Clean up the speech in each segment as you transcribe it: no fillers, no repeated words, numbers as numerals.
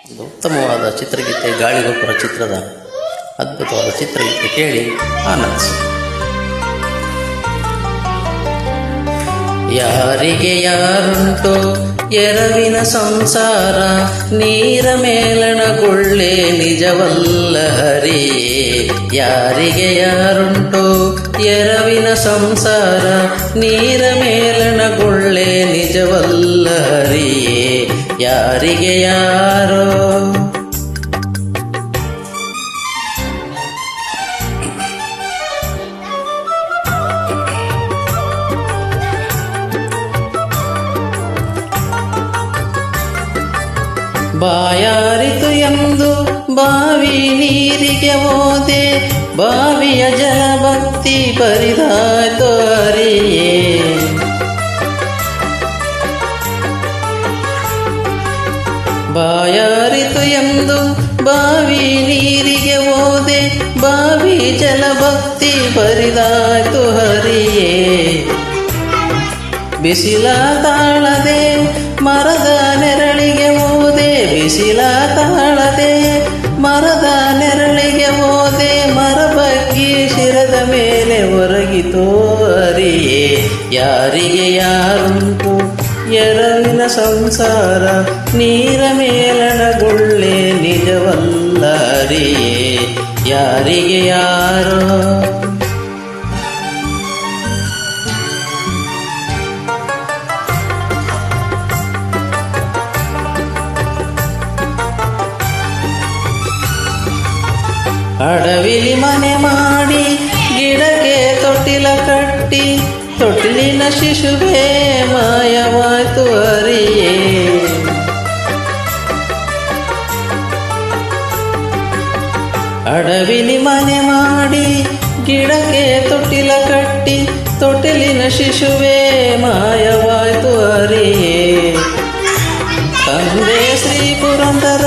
ಒಂದು ಉತ್ತಮವಾದ ಚಿತ್ರಗೀತೆ ಗಾಳಿಗೊಬ್ಬರ ಚಿತ್ರದ ಅದ್ಭುತವಾದ ಚಿತ್ರಗೀತೆ ಕೇಳಿ ಆನಂದಿಸಿ. ಯಾರಿಗೆ ಯಾರುಂಟೋ ಎರವಿನ ಸಂಸಾರ, ನೀರ ಮೇಲಣಗೊಳ್ಳೆ ನಿಜವಲ್ಲ ಹರಿಯೇ. ಯಾರಿಗೆ ಯಾರುಂಟೋ ಎರವಿನ ಸಂಸಾರ, ನೀರ ಮೇಲಣಗೊಳ್ಳೆ ನಿಜವಲ್ಲ ಹರಿಯೇ. ಯಾರಿಗೆ ಯಾರೋ ಬಾಯಾರಿತು ಎಂದು ಬಾವಿ ನೀರಿಗೆ ಹೋದೆ, ಬಾವಿಯ ಜಲಭಕ್ತಿ ಪರಿದಾಯ್ತು ಹರಿಯೇ. ಬಾಯಾರಿತು ಎಂದು ಬಾವಿ ನೀರಿಗೆ ಹೋದೆ, ಬಾವಿ ಜಲಭಕ್ತಿ ಪರಿದಾಯ್ತು ಹರಿಯೇ. ಬಿಸಿಲ ತಾಳದೆ ಮರದ ನೆರಳಿಗೆ ಹೋದೆ, ಬಿಸಿಲ ತಾಳದೆ ಮರದ ನೆರಳಿಗೆ ಹೋದೆ, ಮರ ಬಗ್ಗಿ ಶಿರದ ಮೇಲೆ ಒರಗಿತೋ ಹರಿಯೇ. ಯಾರಿಗೆ ಯಾರುಂಟು ಎರವಿನ ಸಂಸಾರ, ನೀರ ಮೇಲಣಗೊಳ್ಳೆ ನಿಜವಲ್ಲ ಹರಿಯೇ. ಯಾರಿಗೆ ಯಾರೋ ಅಡವಿಲಿ ಮನೆ ಮಾಡಿ ಗಿಡಕ್ಕೆ ತೊಟ್ಟಿಲ ಕಟ್ಟಿ, ತೊಟ್ಟಿಲಿನ ಶಿಶುವೇ ಮಾಯವಾಯ್ತು ಹರಿಯೇ. ಅಡವಿಲಿ ಮನೆ ಮಾಡಿ ಗಿಡಕ್ಕೆ ತೊಟ್ಟಿಲ ಕಟ್ಟಿ, ತೊಟ್ಟಿಲಿನ ಶಿಶುವೇ ಮಾಯವಾಯ್ತು ಹರಿಯೇ. ತಂದೆ ಶ್ರೀ ಪುರಂದರ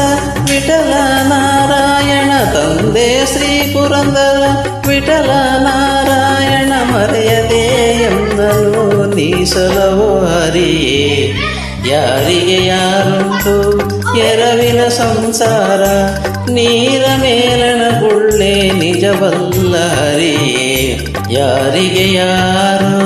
ವಿಠಲ ನಾರಾಯಣ, ತಂದೆ ಶ್ರೀ ಪುರಂದರ ವಿಠಲ ನಾರಾಯಣ, ಮರೆಯದೆ ಎಂದನು ನೀಸಲವೋ ಹರಿಯೇ. ಯಾರಿಗೆ ಯಾರುಂಟು ಎರವಿನ ಸಂಸಾರ, ನೀರ ಮೇಲಣಗೊಳ್ಳೆ ನಿಜವಲ್ಲ ಹರಿಯೇ. ಯಾರಿಗೆ ಯಾರೋ